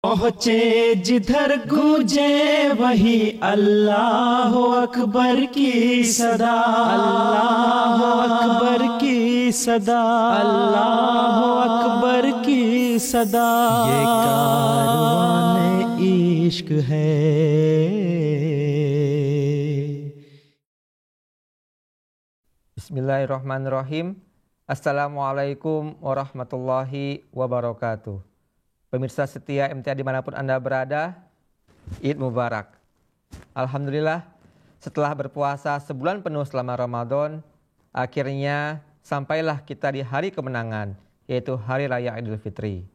पहुँचे जिधर गूंजे वही अल्लाह अकबर की सदा, अल्लाह अकबर की सदा, अल्लाह अकबर की सदा। ये कारवाने इश्क है। Bismillahirrahmanirrahim. Assalamualaikum warahmatullahi wabarakatuh. Pemirsa setia MTA dimanapun Anda berada, Id Mubarak. Alhamdulillah, setelah berpuasa sebulan penuh selama Ramadan, akhirnya sampailah kita di hari kemenangan, yaitu Hari Raya Idul Fitri.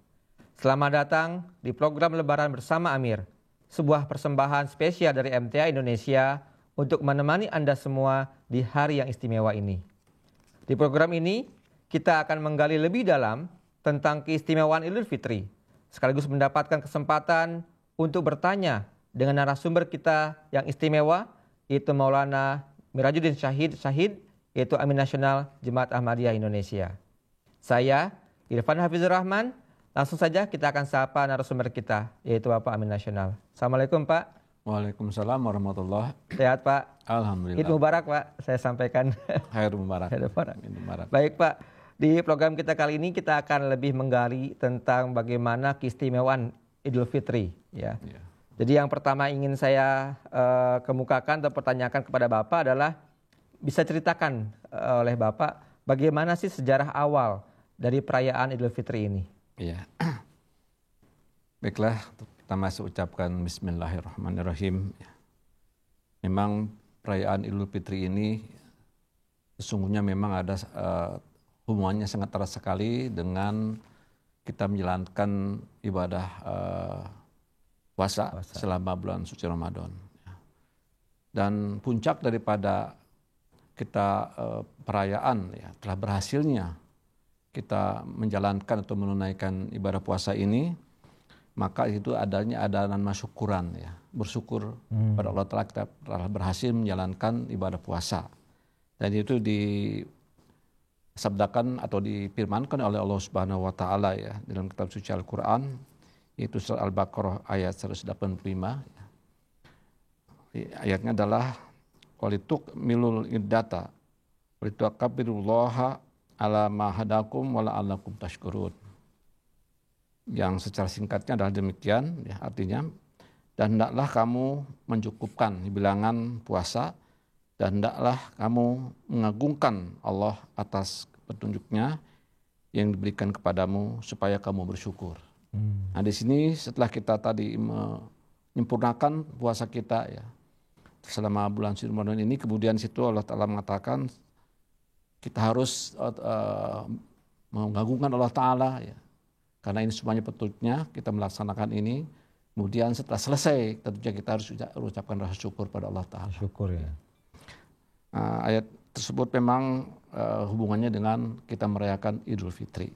Selamat datang di program Lebaran bersama Amir, sebuah persembahan spesial dari MTA Indonesia untuk menemani Anda semua di hari yang istimewa ini. Di program ini, kita akan menggali lebih dalam tentang keistimewaan Idul Fitri, sekaligus mendapatkan kesempatan untuk bertanya dengan narasumber kita yang istimewa, yaitu Maulana Mirajuddin Syahid, yaitu Amin Nasional Jemaat Ahmadiyah Indonesia. Saya, Irfan Hafizur Rahman, langsung saja kita akan sapa narasumber kita, yaitu Bapak Amin Nasional. Assalamualaikum Pak. Waalaikumsalam warahmatullahi. Sehat Pak? Alhamdulillah. Id Mubarak Pak, saya sampaikan. Khair Mubarak. Khair Mubarak. Baik Pak, di program kita kali ini kita akan lebih menggali tentang bagaimana keistimewaan Idul Fitri. Ya. Jadi yang pertama ingin saya kemukakan atau pertanyakan kepada Bapak adalah bisa ceritakan oleh Bapak bagaimana sih sejarah awal dari perayaan Idul Fitri ini? Iya. Baiklah, pertama saya ucapkan Bismillahirrahmanirrahim. Memang perayaan Idul Fitri ini sesungguhnya memang ada hubungannya sangat erat sekali dengan kita menjalankan ibadah puasa selama bulan suci Ramadan. Dan puncak daripada kita perayaan ya, telah berhasilnya kita menjalankan atau menunaikan ibadah puasa ini, maka itu adanya adanan syukuran ya, bersyukur pada Allah Ta'ala kita telah berhasil menjalankan ibadah puasa. Dan itu disabdakan atau difirmankan oleh Allah Subhanahu wa taala ya dalam kitab suci Al-Qur'an, yaitu surah Al-Baqarah ayat 185. Ayatnya adalah walituk milul iddata walitukabirullaha ala ma hadakum wa la'allakum tashkurun. Yang secara singkatnya adalah demikian ya, artinya dan hendaklah kamu mencukupkan bilangan puasa dan hendaklah kamu mengagungkan Allah atas petunjuknya yang diberikan kepadamu supaya kamu bersyukur. Nah di sini setelah kita tadi menyempurnakan puasa kita ya selama bulan suci Ramadan ini, kemudian situ Allah Ta'ala mengatakan kita harus mengagungkan Allah Ta'ala ya, karena ini semuanya petunjuknya kita melaksanakan ini. Kemudian setelah selesai tentunya kita harus ucapkan rasa syukur pada Allah Ta'ala. Syukur ya. Ayat tersebut memang hubungannya dengan kita merayakan Idul Fitri.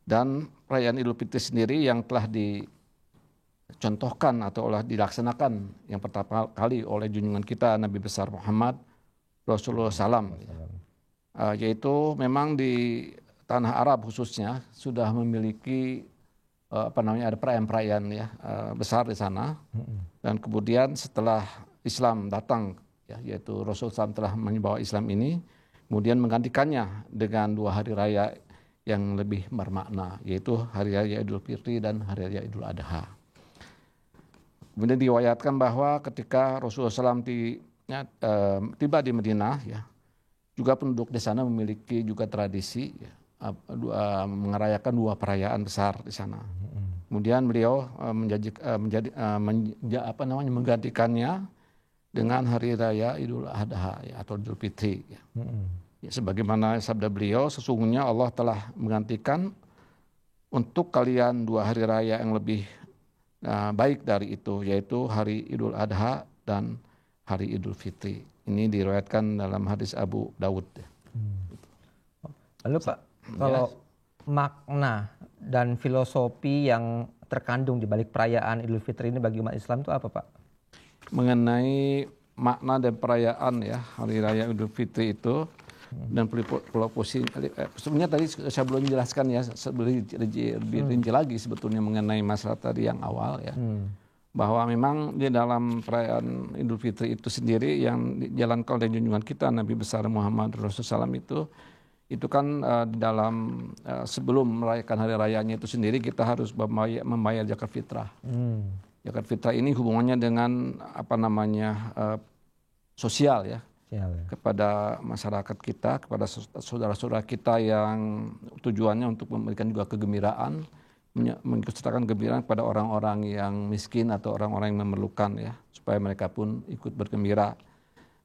Dan perayaan Idul Fitri sendiri yang telah dicontohkan atau telah dilaksanakan yang pertama kali oleh junjungan kita Nabi besar Muhammad Rasulullah SAW, yaitu memang di tanah Arab khususnya sudah memiliki ada perayaan-perayaan ya besar di sana. Dan kemudian setelah Islam datang ya, yaitu Rasulullah SAW telah membawa Islam ini, kemudian menggantikannya dengan dua hari raya yang lebih bermakna, yaitu Hari Raya Idul Fitri dan Hari Raya Idul Adha. Kemudian diwayatkan bahwa ketika Rasulullah SAW tiba di Madinah ya, juga penduduk di sana memiliki juga tradisi ya, merayakan dua perayaan besar di sana. Kemudian beliau menggantikannya dengan Hari Raya Idul Adha ya, atau Idul Fitri. Ya. Ya, sebagaimana sabda beliau, sesungguhnya Allah telah menggantikan untuk kalian dua hari raya yang lebih baik dari itu, yaitu Hari Idul Adha dan Hari Idul Fitri. Ini diriwayatkan dalam hadis Abu Dawud. Lalu Pak, kalau makna dan filosofi yang terkandung di balik perayaan Idul Fitri ini bagi umat Islam itu apa Pak? Mengenai makna dan perayaan ya Hari Raya Idul Fitri itu, Dan Pulau Posi, sebenarnya tadi saya belum menjelaskan ya, lebih rinci lagi sebetulnya mengenai masalah tadi yang awal ya. Bahwa memang di dalam perayaan Idul Fitri itu sendiri yang dijalankan oleh junjungan kita Nabi besar Muhammad Rasulullah SAW itu kan di dalam sebelum merayakan hari rayanya itu sendiri kita harus membayar zakat fitrah. Zakat fitrah ini hubungannya dengan sosial ya. Kepada masyarakat kita, kepada saudara-saudara kita yang tujuannya untuk memberikan juga kegembiraan, mengikutsertakan kegembiraan kepada orang-orang yang miskin atau orang-orang yang memerlukan ya, supaya mereka pun ikut bergembira.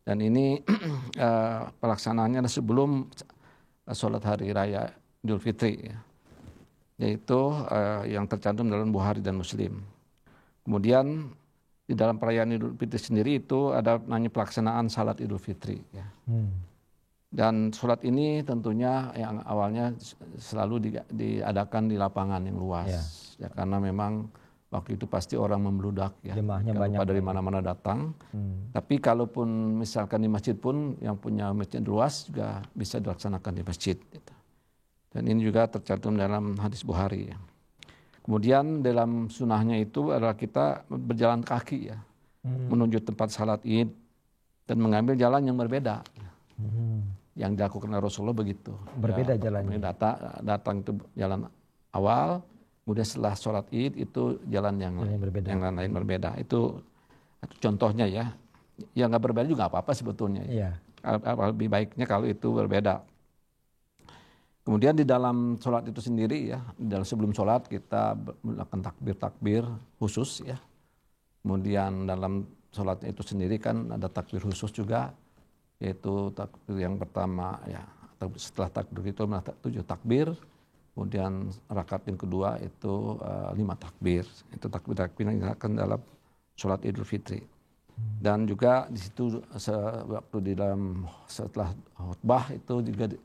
Dan ini pelaksanaannya sebelum sholat hari raya Idul Fitri ya, yaitu yang tercantum dalam Bukhari dan Muslim. Kemudian di dalam perayaan Idul Fitri sendiri itu ada namanya pelaksanaan salat Idul Fitri ya. Dan sholat ini tentunya yang awalnya selalu diadakan di lapangan yang luas ya, karena memang waktu itu pasti orang membludak ya, jemaahnya banyak dari mana-mana datang. Tapi kalaupun misalkan di masjid pun yang punya masjid luas juga bisa dilaksanakan di masjid gitu. Dan ini juga tercantum dalam hadis Bukhari ya. Kemudian dalam sunnahnya itu adalah kita berjalan kaki ya, menuju tempat salat Id dan mengambil jalan yang berbeda. Yang dilakukan oleh Rasulullah begitu. Berbeda ya, jalannya. Datang itu jalan awal, kemudian setelah sholat Id itu jalan yang lain berbeda. Itu contohnya ya. Ya nggak berbeda juga apa-apa sebetulnya. Iya. Lebih baiknya kalau itu berbeda. Kemudian di dalam sholat itu sendiri ya, dalam sebelum sholat kita melakukan takbir-takbir khusus ya. Kemudian dalam sholatnya itu sendiri kan ada takbir khusus juga, yaitu takbir yang pertama ya, setelah takbir itu 7 takbir, kemudian rakaat yang kedua itu 5 takbir. Itu takbir yang dilakukan dalam sholat Idul Fitri. Dan juga di situ waktu di dalam setelah khutbah itu juga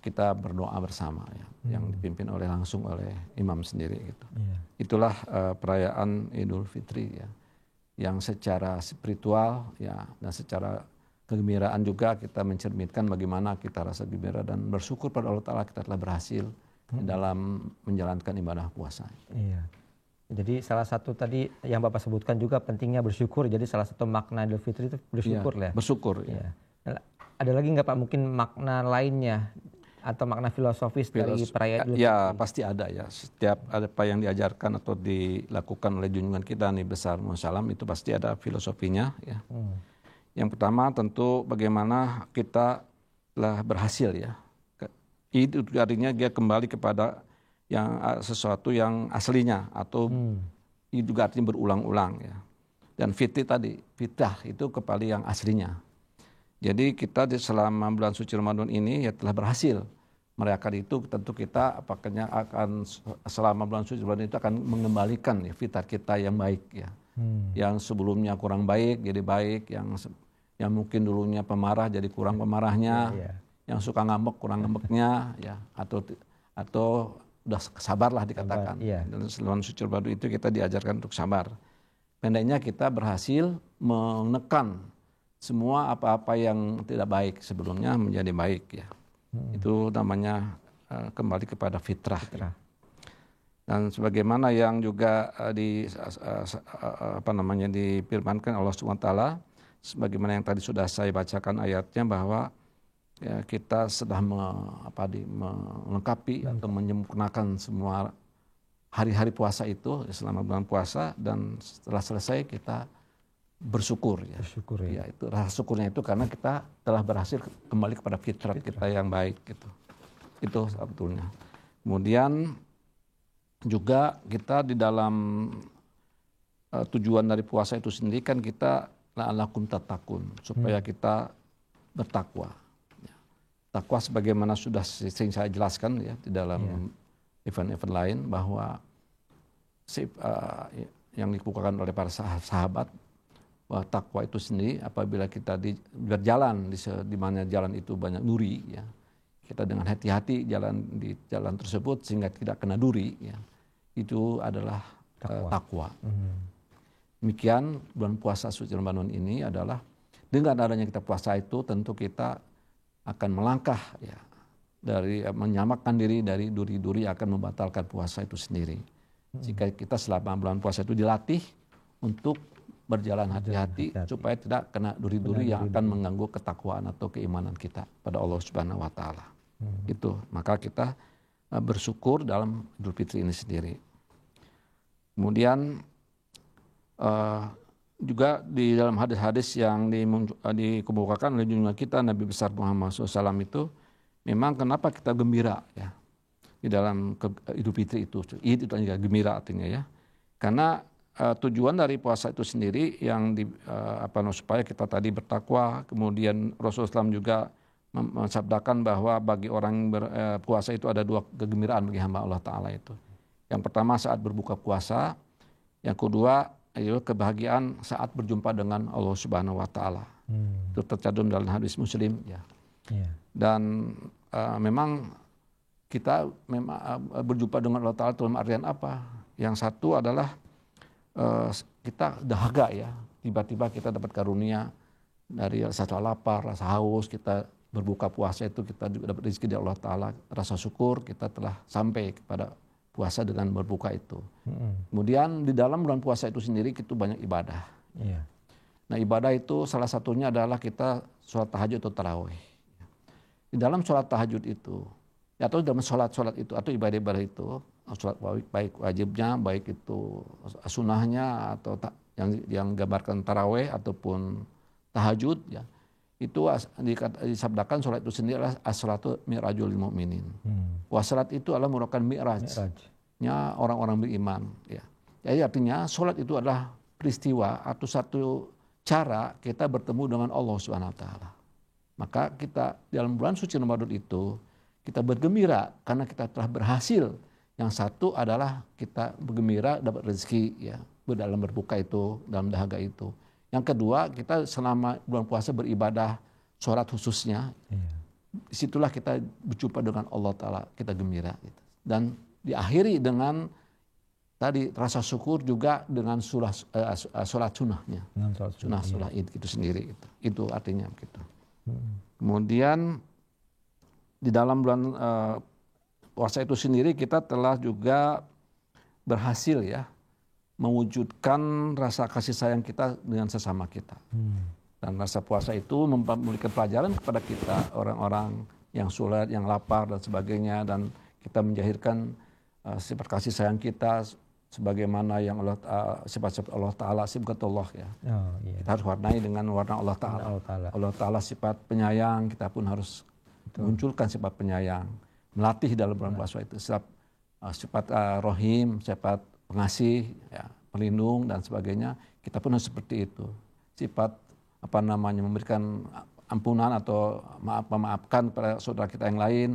kita berdoa bersama ya, yang dipimpin langsung oleh imam sendiri gitu. Itulah perayaan Idul Fitri ya, yang secara spiritual ya dan secara kegembiraan juga kita mencerminkan bagaimana kita rasa gembira dan bersyukur pada Allah Ta'ala kita telah berhasil dalam menjalankan ibadah puasa. Iya. Jadi salah satu tadi yang Bapak sebutkan juga pentingnya bersyukur. Jadi salah satu makna Idul Fitri itu bersyukur ya. Bersyukur. Ya. Ada lagi nggak Pak mungkin makna lainnya atau makna filosofis dari perayaan Idul Fitri? Ya pasti ada ya. Setiap apa yang diajarkan atau dilakukan oleh junjungan kita Nabi besar Muhammad SAW itu pasti ada filosofinya ya. Yang pertama tentu bagaimana kita telah berhasil ya. Itu artinya dia kembali kepada yang sesuatu yang aslinya atau itu juga artinya berulang-ulang ya. Dan fitrah itu kembali yang aslinya. Jadi kita selama bulan suci Ramadan ini ya telah berhasil merayakan itu. Tentu kita apakahnya akan selama bulan suci Ramadan itu akan mengembalikan ya, fitrah kita yang baik ya. Yang sebelumnya kurang baik jadi baik, yang mungkin dulunya pemarah jadi kurang pemarahnya, yang suka ngambek kurang ngambeknya ya, atau udah sabarlah dikatakan. Dan selama suci Ramadan itu kita diajarkan untuk sabar. Pendeknya kita berhasil menekan semua apa-apa yang tidak baik sebelumnya menjadi baik ya. Itu namanya kembali kepada fitrah. Ya. Dan sebagaimana yang juga difirmankan Allah SWT, sebagaimana yang tadi sudah saya bacakan ayatnya bahwa ya, kita sudah melengkapi atau menyempurnakan semua hari-hari puasa itu selama bulan puasa, dan setelah selesai kita bersyukur ya. Ya, itu rasa syukurnya itu karena kita telah berhasil kembali kepada fitrah kita yang baik gitu. Itu sebetulnya. Kemudian juga kita di dalam tujuan dari puasa itu sendiri kan kita la'allakum tattaqun, supaya kita bertakwa. Ya. Takwa sebagaimana sudah sering saya jelaskan ya di dalam event-event lain bahwa yang dikukuhkan oleh para sahabat bahwa takwa itu sendiri apabila kita berjalan di mana jalan itu banyak duri ya, kita dengan hati-hati jalan di jalan tersebut sehingga tidak kena duri ya, itu adalah takwa. Demikian bulan puasa suci Ramadan ini adalah dengan adanya kita puasa itu tentu kita akan melangkah ya dari menyamakan diri dari duri-duri akan membatalkan puasa itu sendiri. Jika kita selama bulan puasa itu dilatih untuk berjalan hati-hati supaya tidak kena duri-duri yang akan mengganggu ketakwaan atau keimanan kita pada Allah Subhanahu wa taala. Itu, maka kita bersyukur dalam Idul Fitri ini sendiri. Kemudian juga di dalam hadis-hadis yang dikemukakan oleh junjungan kita Nabi besar Muhammad SAW itu, memang kenapa kita gembira ya di dalam Idul Fitri itu. Id itu juga gembira artinya ya. Karena tujuan dari puasa itu sendiri yang supaya kita tadi bertakwa, kemudian Rasulullah SAW juga mensabdakan bahwa bagi orang yang berpuasa itu ada 2 kegembiraan bagi hamba Allah Ta'ala itu. Yang pertama saat berbuka puasa, yang kedua yaitu kebahagiaan saat berjumpa dengan Allah Subhanahu wa taala. Itu tercantum dalam hadis Muslim ya. Dan memang kita berjumpa dengan Allah Ta'ala dalam artian apa? Yang satu adalah kita dahaga ya. Tiba-tiba kita dapat karunia dari rasa lapar, rasa haus, kita berbuka puasa itu kita juga dapat rezeki dari Allah Ta'ala. Rasa syukur kita telah sampai kepada puasa dengan berbuka itu. Kemudian di dalam bulan puasa itu sendiri kita banyak ibadah. Nah ibadah itu salah satunya adalah kita sholat tahajud atau tarawih. Di dalam sholat tahajud itu, atau dalam sholat itu, atau ibadah-ibadah itu, sholat baik wajibnya, baik itu sunnahnya, atau yang gambarkan tarawih ataupun tahajud, ya, itu disabdakan sholat itu sendiri adalah as-sholatu mi'rajul mu'minin. Sholat itu adalah merupakan mi'rajnya orang-orang beriman. Ya. Jadi artinya sholat itu adalah peristiwa atau satu cara kita bertemu dengan Allah Subhanahu wa taala. Maka kita dalam bulan suci Ramadan itu kita bergembira karena kita telah berhasil. Yang satu adalah kita bergembira dapat rezeki ya, dalam berbuka itu, dalam dahaga itu. Yang kedua, kita selama bulan puasa beribadah, sholat khususnya, disitulah kita berjumpa dengan Allah Ta'ala, kita gembira. Gitu. Dan diakhiri dengan tadi rasa syukur juga dengan sholat sunnahnya. Sunnah itu sendiri. Gitu. Itu artinya begitu. Kemudian di dalam bulan puasa itu sendiri kita telah juga berhasil ya mewujudkan rasa kasih sayang kita dengan sesama kita. Dan rasa puasa itu memberikan pelajaran kepada kita, orang-orang yang sulit, yang lapar dan sebagainya. Dan kita menjahirkan sifat kasih sayang kita sebagaimana yang sifat-sifat Allah Ta'ala, sifatullah ya. Kita harus warnai dengan warna Allah Ta'ala. Allah Ta'ala sifat penyayang, kita pun harus munculkan sifat penyayang. Melatih dalam bulan puasa itu. Sifat rohim, sifat pengasih, ya, pelindung dan sebagainya, kita pun harus seperti itu. Sifat memberikan ampunan atau memaafkan pada saudara kita yang lain,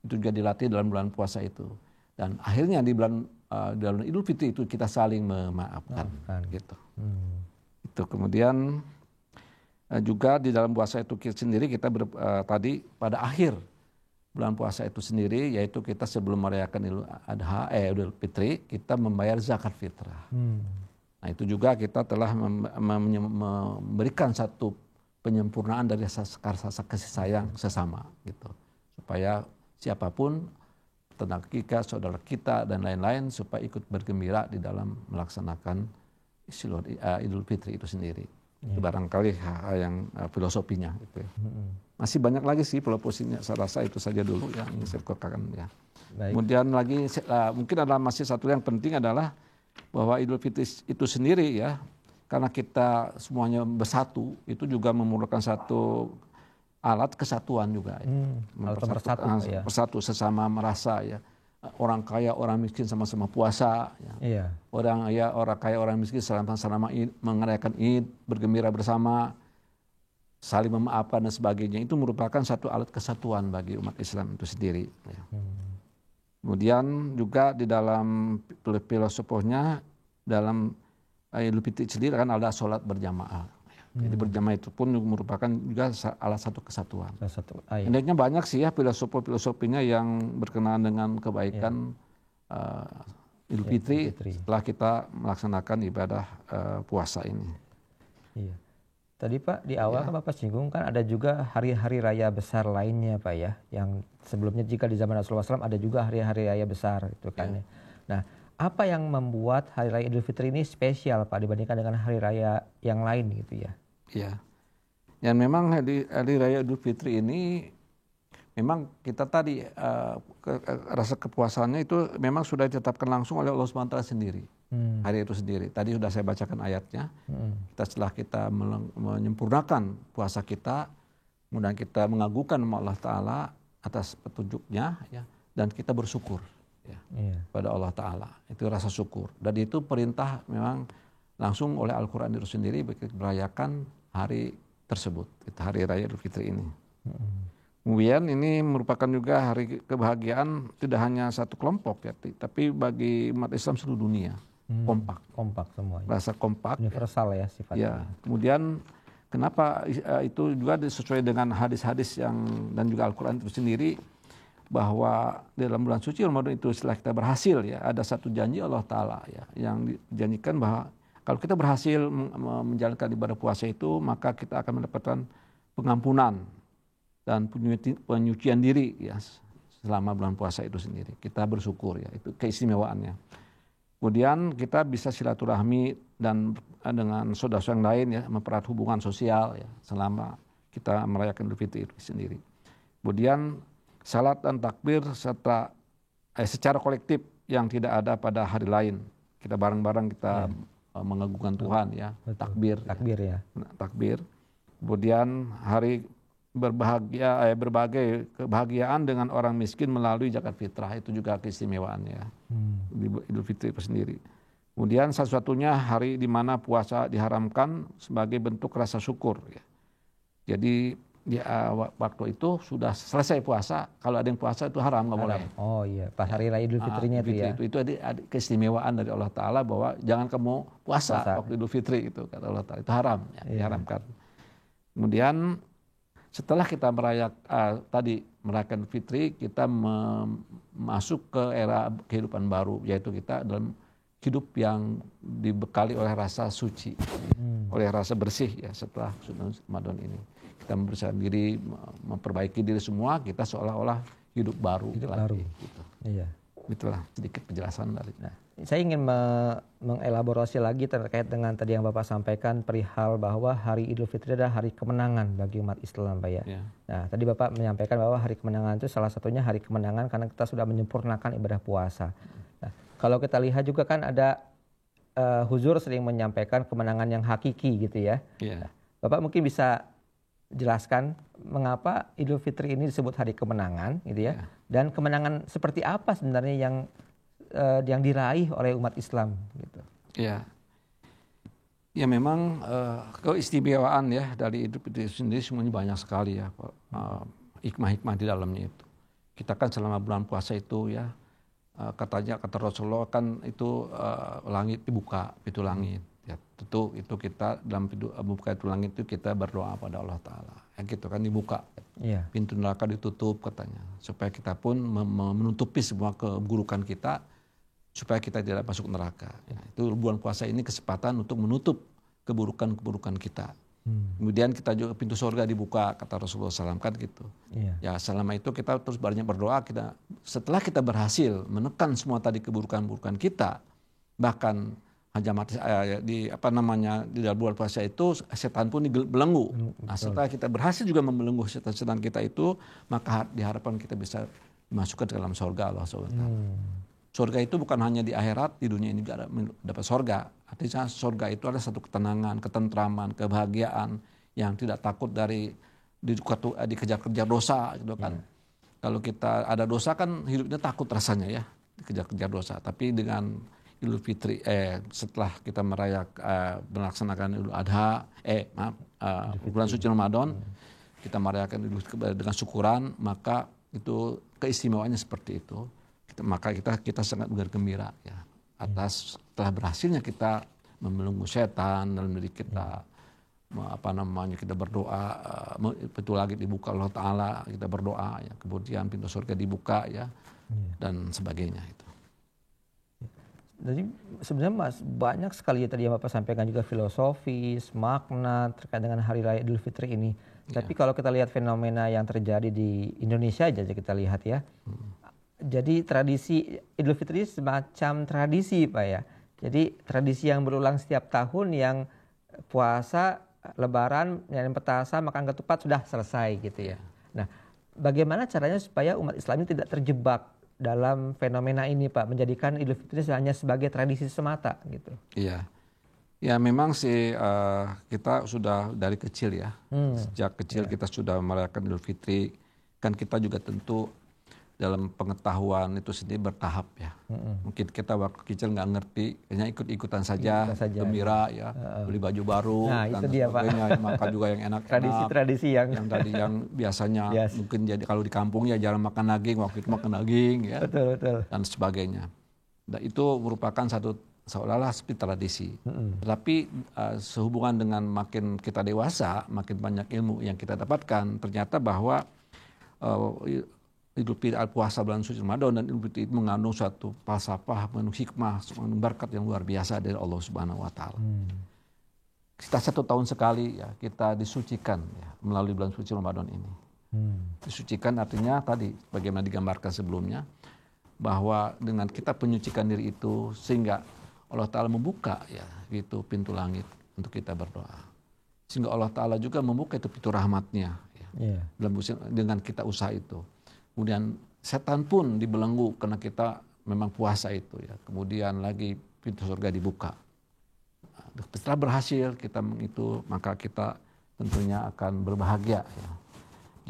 itu juga dilatih dalam bulan puasa itu. Dan akhirnya di dalam Idul Fitri itu kita saling memaafkan. Gitu. Itu kemudian juga di dalam puasa itu sendiri kita tadi pada akhir bulan puasa itu sendiri, yaitu kita sebelum merayakan Idul Fitri, kita membayar zakat fitrah. Nah itu juga kita telah memberikan satu penyempurnaan dari rasa kasih sayang sesama, gitu. Supaya siapapun, tetangga kita, saudara kita dan lain-lain, supaya ikut bergembira di dalam melaksanakan Idul Fitri itu sendiri. Itu barangkali yang filosofinya gitu ya. Masih banyak lagi sih filosofinya, saya rasa itu saja dulu yang ingin saya katakan ya. Kemudian lagi mungkin adalah masih satu yang penting adalah bahwa Idul Fitri itu sendiri ya, karena kita semuanya bersatu, itu juga memerlukan satu alat kesatuan juga ya. Bersatu sesama merasa ya. Orang kaya, orang miskin sama-sama puasa. Ya. Orang kaya, orang miskin sama-sama merayakan Id, bergembira bersama, saling memaafkan dan sebagainya. Itu merupakan satu alat kesatuan bagi umat Islam itu sendiri. Ya. Kemudian juga di dalam filosofinya, dalam Idul Fitri sendiri kan ada sholat berjamaah. Jadi berjamaah itu pun merupakan juga alat satu kesatuan. Intinya banyak sih ya filosofinya yang berkenaan dengan kebaikan Idul Fitri setelah kita melaksanakan ibadah puasa ini. Iya. Tadi Pak di awal kan Bapak singgung kan ada juga hari-hari raya besar lainnya Pak ya, yang sebelumnya jika di zaman Rasulullah SAW ada juga hari-hari raya besar itu kan. Nah, apa yang membuat hari raya Idul Fitri ini spesial Pak dibandingkan dengan hari raya yang lain gitu ya? Iya. Dan memang hari raya Idul Fitri ini memang kita tadi rasa kepuasannya itu memang sudah ditetapkan langsung oleh Allah SWT sendiri. Hari itu sendiri. Tadi sudah saya bacakan ayatnya. Setelah kita menyempurnakan puasa kita, kemudian kita mengagungkan Allah Ta'ala atas petunjuknya, ya, dan kita bersyukur ya, pada Allah Ta'ala. Itu rasa syukur. Dan itu perintah memang langsung oleh Al-Quran itu sendiri merayakan hari tersebut, hari Raya Idul Fitri ini. Kemudian ini merupakan juga hari kebahagiaan tidak hanya satu kelompok ya, tapi bagi umat Islam seluruh dunia. Kompak semua. Rasa kompak. Universal ya sifatnya. Ya. Kemudian kenapa itu juga sesuai dengan hadis-hadis yang dan juga Al-Quran itu sendiri, bahwa dalam bulan suci Ramadan itu setelah kita berhasil ya, ada satu janji Allah Ta'ala ya, yang dijanjikan bahwa kalau kita berhasil menjalankan ibadah puasa itu, maka kita akan mendapatkan pengampunan dan penyucian diri ya selama bulan puasa itu sendiri. Kita bersyukur ya, itu keistimewaannya. Kemudian kita bisa silaturahmi dan dengan saudara yang lain ya, mempererat hubungan sosial ya selama kita merayakan Idul Fitri itu sendiri. Kemudian salat dan takbir serta secara kolektif yang tidak ada pada hari lain. Kita bareng-bareng kita mengagungkan Tuhan ya. Betul. Takbir ya. Takbir. Kemudian hari berbagai kebahagiaan dengan orang miskin melalui zakat fitrah, itu juga keistimewaannya di Idul Fitri itu sendiri. Kemudian satu-satunya hari di mana puasa diharamkan sebagai bentuk rasa syukur ya. Jadi waktu itu sudah selesai puasa, kalau ada yang puasa itu haram, nggak boleh. Oh iya, pas hari raya Idul Fitrinya itu ada keistimewaan dari Allah Ta'ala bahwa jangan kamu puasa waktu Idul Fitri, itu kata Allah Ta'ala, itu haram ya, diharamkan. Kemudian setelah kita merayakan Fitri, kita masuk ke era kehidupan baru, yaitu kita dalam hidup yang dibekali oleh rasa suci, oleh rasa bersih ya setelah Ramadan ini. Kita membersihkan diri, memperbaiki diri semua, kita seolah-olah hidup baru lagi. Gitu. Iya. Itulah sedikit penjelasan dari. Nah, saya ingin mengelaborasi lagi terkait dengan tadi yang Bapak sampaikan perihal bahwa hari Idul Fitri adalah hari kemenangan bagi umat Islam, Pak ya. Nah, tadi Bapak menyampaikan bahwa hari kemenangan itu salah satunya hari kemenangan karena kita sudah menyempurnakan ibadah puasa. Nah, kalau kita lihat juga kan ada Huzur sering menyampaikan kemenangan yang hakiki gitu ya. Nah, Bapak mungkin bisa jelaskan mengapa Idul Fitri ini disebut hari kemenangan gitu ya. Dan kemenangan seperti apa sebenarnya yang diraih oleh umat Islam gitu. Ya. Ya memang keistimewaan ya dari Idul Fitri sendiri semuanya banyak sekali ya, hikmah-hikmah di dalamnya itu. Kita kan selama bulan puasa itu ya, kata Rasulullah kan itu langit dibuka, pintu langit. Ya, tentu itu kita dalam membuka itu langit itu kita berdoa pada Allah Ta'ala. Ya, gitu kan dibuka. Pintu neraka ditutup katanya. Supaya kita pun menutupi semua keburukan kita. Supaya kita tidak masuk neraka. Ya, itu bulan puasa ini kesempatan untuk menutup keburukan-keburukan kita. Kemudian kita juga pintu surga dibuka, kata Rasulullah SAW kan gitu. Ya selama itu kita terus banyak berdoa. Setelah kita berhasil menekan semua tadi keburukan-keburukan kita. Bahkan di dalam bulan puasa itu setan pun dibelenggu. Nah, setelah kita berhasil juga membelenggu setan-setan kita itu, maka diharapkan kita bisa dimasukkan ke dalam surga Allah SWT. Surga itu bukan hanya di akhirat, di dunia ini juga dapat surga. Artinya surga itu adalah satu ketenangan, ketentraman, kebahagiaan yang tidak takut dari dikejar-kejar dosa gitu kan. Kalau kita ada dosa kan hidupnya takut rasanya ya, dikejar-kejar dosa. Tapi dengan Idul Fitri setelah kita melaksanakan Idul Adha bulan suci Ramadan, kita merayakan dengan syukuran, maka itu keistimewaannya seperti itu. Maka kita sangat bergembira ya atas telah berhasilnya kita membelenggu setan dalam diri kita. Kita berdoa, pintu langit dibuka Allah Ta'ala, kita berdoa ya, kemudian pintu surga dibuka ya, dan sebagainya itu. Jadi sebenarnya Mas banyak sekali ya tadi yang Bapak sampaikan juga filosofis, makna terkait dengan hari raya Idul Fitri ini. Tapi kalau kita lihat fenomena yang terjadi di Indonesia aja kita lihat ya. Jadi tradisi Idul Fitri semacam tradisi Pak ya. Jadi tradisi yang berulang setiap tahun yang puasa, lebaran, nyanyian petasan, makan ketupat sudah selesai gitu ya. Nah, bagaimana caranya supaya umat Islam ini tidak terjebak dalam fenomena ini Pak, menjadikan Idul Fitri hanya sebagai tradisi semata gitu. Iya. Ya memang sih kita sudah dari kecil ya. Sejak kecil kita sudah merayakan Idul Fitri. Kan kita juga tentu dalam pengetahuan itu sendiri bertahap ya. Mungkin kita waktu kecil nggak ngerti, hanya ikut-ikutan saja, gembira ya, beli baju baru dan sebagainya, ya, makan juga yang enak-enak. Tradisi-tradisi yang tadi yang biasanya mungkin jadi kalau di kampung ya jarang makan daging, waktu itu makan daging ya, betul. dan sebagainya. Dan itu merupakan satu seolah-olah seperti tradisi. Tetapi sehubungan dengan makin kita dewasa, makin banyak ilmu yang kita dapatkan, ternyata bahwa Idul Fitri puasa bulan suci Ramadan dan Idul Fitri itu mengandung suatu falsafah, mengandung hikmah, mengandung berkat yang luar biasa dari Allah Subhanahu wa taala. Kita 1 tahun sekali ya kita disucikan ya, melalui bulan suci Ramadan ini. Disucikan artinya tadi bagaimana digambarkan sebelumnya bahwa dengan kita menyucikan diri itu sehingga Allah taala membuka ya gitu pintu langit untuk kita berdoa. Sehingga Allah taala juga membuka itu pintu rahmatnya ya. Dengan kita usaha itu. Kemudian setan pun dibelenggu karena kita memang puasa itu ya. Kemudian lagi pintu surga dibuka. Setelah berhasil kita itu maka kita tentunya akan berbahagia ya.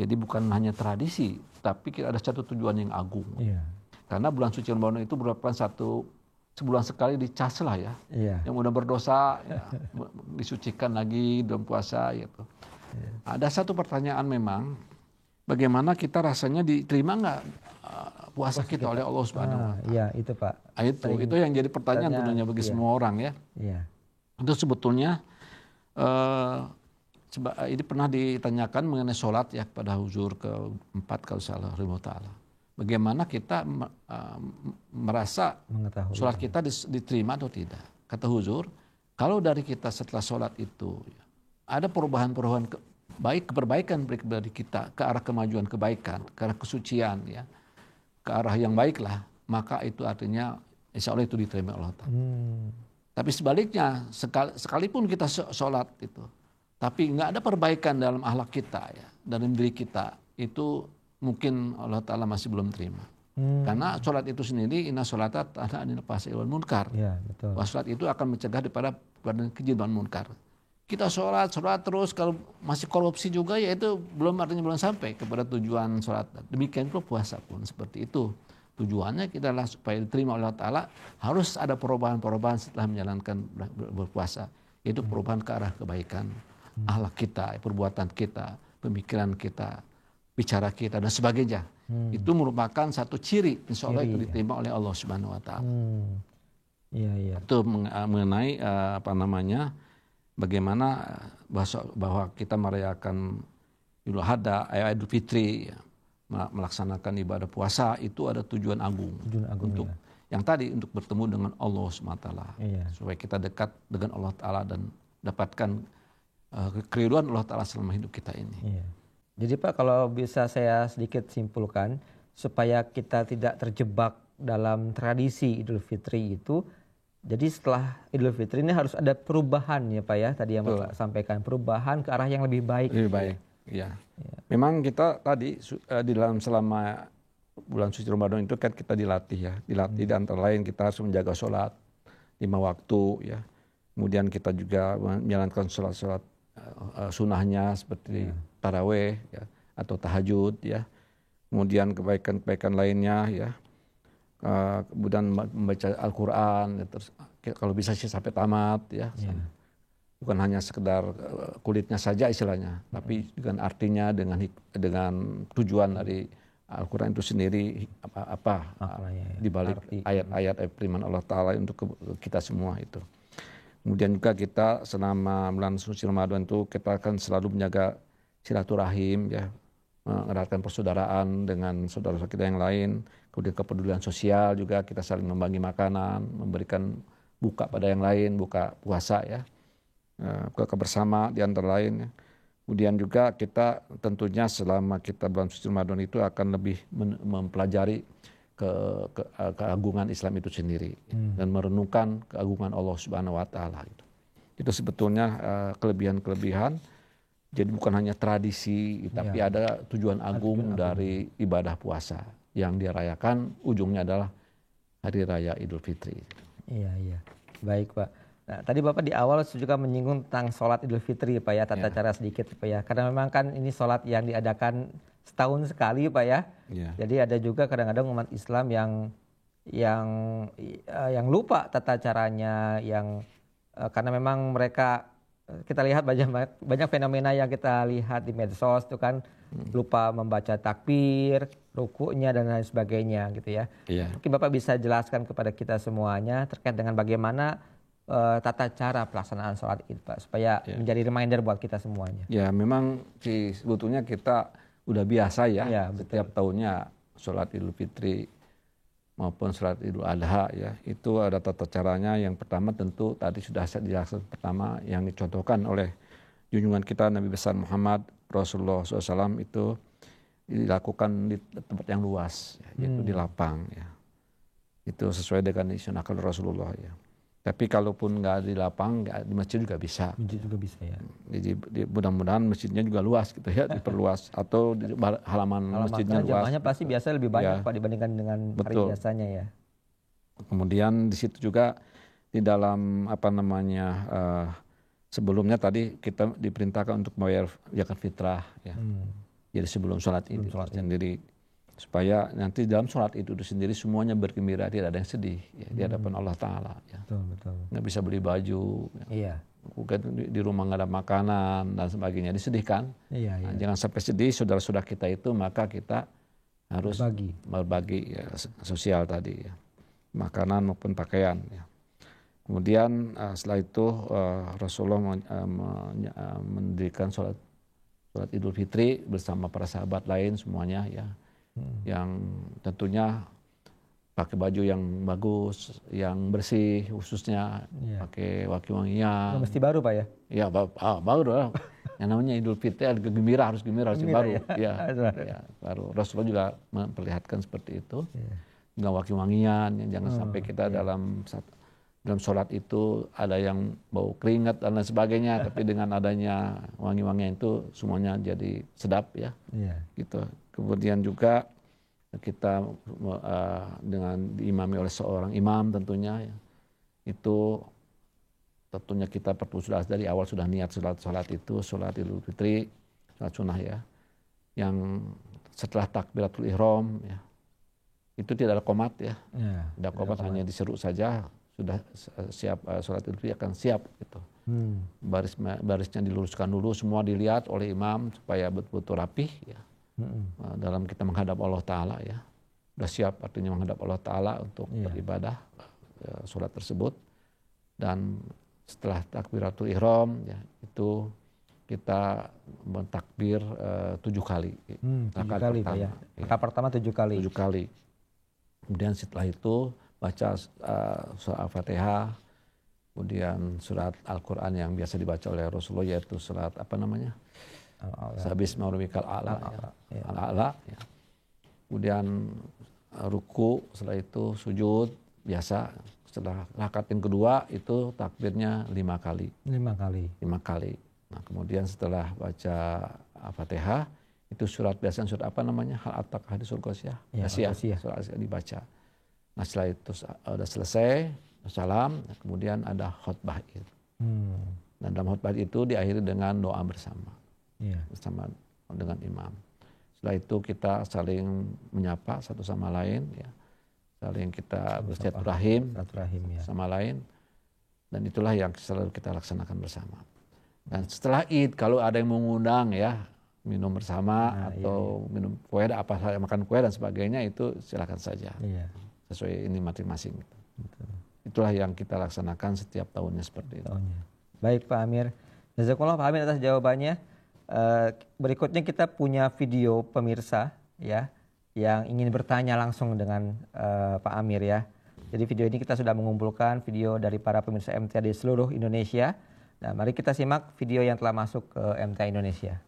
Jadi bukan hanya tradisi, tapi kita ada satu tujuan yang agung. Karena bulan suci Ramadan itu merupakan sebulan sekali dicas lah ya. Yang udah berdosa ya, disucikan lagi dalam puasa gitu. Ada satu pertanyaan memang. Bagaimana kita rasanya diterima nggak puasa kita oleh Allah Subhanahu wa taala? Iya, itu Pak. Itu yang jadi pertanyaan tentunya bagi semua orang ya. Itu sebetulnya ini pernah ditanyakan mengenai sholat ya kepada Huzur ke-4 kalau salah taala. Bagaimana kita merasa sholat kita diterima atau tidak? Kata Huzur, kalau dari kita setelah sholat itu ada perubahan-perubahan baik keperbaikan dari kita ke arah kemajuan kebaikan, ke arah kesucian ya, ke arah yang baiklah, maka itu artinya insya Allah itu diterima Allah Ta'ala. Tapi sebaliknya sekalipun kita sholat itu, tapi nggak ada perbaikan dalam akhlak kita ya, dalam diri kita, itu mungkin Allah Ta'ala masih belum terima. Karena sholat itu sendiri inna sholata tanha 'anil fahsya'i wal munkar. Sholat itu akan mencegah daripada keji dan munkar. Kita sholat terus, kalau masih korupsi juga ya itu artinya belum sampai kepada tujuan sholat. Demikian pula puasa pun seperti itu. Tujuannya kita adalah supaya diterima oleh Allah Ta'ala harus ada perubahan-perubahan setelah menjalankan berpuasa. Yaitu perubahan ke arah kebaikan, akhlak kita, perbuatan kita, pemikiran kita, bicara kita dan sebagainya. Itu merupakan satu ciri insya Allah itu diterima oleh Allah Subhanahu wa taala. Itu mengenai bagaimana bahwa kita merayakan Idul Adha, Idul Fitri, ya, melaksanakan ibadah puasa itu ada tujuan agung untuk yang tadi untuk bertemu dengan Allah SWT, supaya kita dekat dengan Allah Taala dan dapatkan keriduan Allah Taala selama hidup kita ini. Jadi Pak, kalau bisa saya sedikit simpulkan supaya kita tidak terjebak dalam tradisi Idul Fitri itu. Jadi setelah Idul Fitri ini harus ada perubahan ya Pak ya, tadi yang Bapak sampaikan, perubahan ke arah yang lebih baik. Lebih baik, ya. Memang kita tadi di dalam selama bulan suci Ramadan itu kan kita dilatih dan antara lain kita harus menjaga sholat 5 waktu ya. Kemudian kita juga menjalankan sholat sunnahnya seperti taraweh ya, atau tahajud ya. Kemudian kebaikan-kebaikan lainnya ya. Kemudian membaca Al-Quran, terus kalau bisa sih sampai tamat ya. Bukan hanya sekedar kulitnya saja istilahnya, tapi dengan artinya, dengan tujuan dari Al-Quran itu sendiri di balik ayat-ayat firman Allah Ta'ala untuk kita semua itu. Kemudian juga kita selama bulan suci Ramadan itu kita akan selalu menjaga silaturahim ya, mengeratkan persaudaraan dengan saudara-saudara kita yang lain, kemudian kepedulian sosial juga, kita saling membagi makanan, memberikan buka pada yang lain, buka puasa ya, buka bersama di antara lain ya. Kemudian juga kita tentunya selama kita bulan suci Ramadan itu akan lebih mempelajari keagungan Islam itu sendiri dan merenungkan keagungan Allah Subhanahu wa taala itu. Itu sebetulnya kelebihan-kelebihan. Jadi bukan hanya tradisi, tapi ada tujuan agung dari ibadah puasa yang dirayakan, ujungnya adalah Hari Raya Idul Fitri. Iya. Baik Pak. Nah, tadi Bapak di awal juga menyinggung tentang sholat Idul Fitri Pak ya, tata cara sedikit Pak ya. Karena memang kan ini sholat yang diadakan setahun sekali Pak ya. Jadi ada juga kadang-kadang umat Islam yang lupa tata caranya, karena memang mereka, kita lihat banyak fenomena yang kita lihat di medsos itu kan, lupa membaca takbir, rukuknya dan lain sebagainya gitu ya. Mungkin Bapak bisa jelaskan kepada kita semuanya terkait dengan bagaimana tata cara pelaksanaan sholat Id Pak, supaya menjadi reminder buat kita semuanya. Ya memang sebetulnya kita udah biasa ya, setiap tahunnya sholat Idul Fitri maupun sholat Idul Adha ya, itu ada tata caranya. Yang pertama tentu tadi sudah dijelaskan, pertama yang dicontohkan oleh junjungan kita Nabi besar Muhammad Rasulullah SAW itu dilakukan di tempat yang luas ya, yaitu di lapang ya. Itu sesuai dengan isunahkan Rasulullah ya. Tapi kalaupun nggak di lapang, di masjid juga bisa. Masjid juga bisa ya. Jadi mudah-mudahan masjidnya juga luas gitu ya, diperluas, atau di halaman masjidnya luas. Jamaahnya pasti biasa lebih banyak Pak dibandingkan dengan hari biasanya ya. Kemudian di situ juga di dalam sebelumnya tadi kita diperintahkan untuk membayar zakat fitrah ya. Jadi sebelum sholat itu sendiri, supaya nanti dalam sholat itu sendiri semuanya bergembira, tidak ada yang sedih ya, di hadapan Allah Ta'ala ya. Betul. Nggak bisa beli baju ya. Di rumah nggak ada makanan dan sebagainya, disedihkan. Nah, jangan sampai sedih saudara-saudara kita itu, maka kita harus berbagi ya, sosial tadi ya, makanan maupun pakaian ya. Kemudian setelah itu Rasulullah mendirikan sholat Idul Fitri bersama para sahabat lain semuanya ya, yang tentunya pakai baju yang bagus, yang bersih, khususnya pakai wangi-wangian. Mesti baru Pak ya? Ya baru lah. Yang namanya Idul Fitri harus gembira baru. Ya, baru. Rasulullah juga memperlihatkan seperti itu. Dengan wangi-wangian, jangan sampai kita dalam sholat itu ada yang bau keringat dan lain sebagainya, tapi dengan adanya wangi-wangian itu semuanya jadi sedap ya. Gitu. Kemudian juga kita dengan diimami oleh seorang imam tentunya ya, itu tentunya kita perlu sudah dari awal sudah niat sholat itu, sholat Idul Fitri, sholat sunnah ya, yang setelah takbiratul ihram ya, itu tidak ada qomat ya, tidak qomat, hanya diseru saja sudah siap, sholat Idul Fitri akan siap gitu. Barisnya diluruskan dulu, semua dilihat oleh imam supaya betul-betul rapih ya. Dalam kita menghadap Allah Ta'ala ya, sudah siap artinya menghadap Allah Ta'ala untuk beribadah sholat tersebut. Dan setelah takbiratul ihram ya, itu kita mentakbir 7 kali. 7 kali Pak ya. Rakaat pertama 7 kali. 7 kali. Kemudian setelah itu baca surah Al-Fatihah, kemudian surat Al-Quran yang biasa dibaca oleh Rasulullah, yaitu surat Sabisma rabbikal a'la ya. Kemudian ruku, setelah itu sujud biasa. Setelah rakaat yang kedua itu takbirnya 5 kali. 5 kali. Nah, kemudian setelah baca Al-Fatihah itu surat biasa, surat Hal atak hadisul Ghasyiyah. Surat dibaca. Nah, setelah itu sudah selesai salam, kemudian ada khutbah itu. Dan dalam khutbah itu diakhiri dengan doa bersama. Bersama dengan imam. Setelah itu kita saling menyapa satu sama lain ya. Saling kita bersilaturahim sama lain, dan itulah yang selalu kita laksanakan bersama. Dan setelah Id, kalau ada yang mengundang ya minum bersama atau minum kue, makan kue dan sebagainya, itu silakan saja sesuai ini masing-masing. Itulah yang kita laksanakan setiap tahunnya seperti itu. Baik Pak Amir, jazakallah Pak Amir atas jawabannya. Berikutnya kita punya video pemirsa ya yang ingin bertanya langsung dengan Pak Amir ya. Jadi video ini kita sudah mengumpulkan video dari para pemirsa MTA di seluruh Indonesia. Nah, mari kita simak video yang telah masuk ke MTA Indonesia.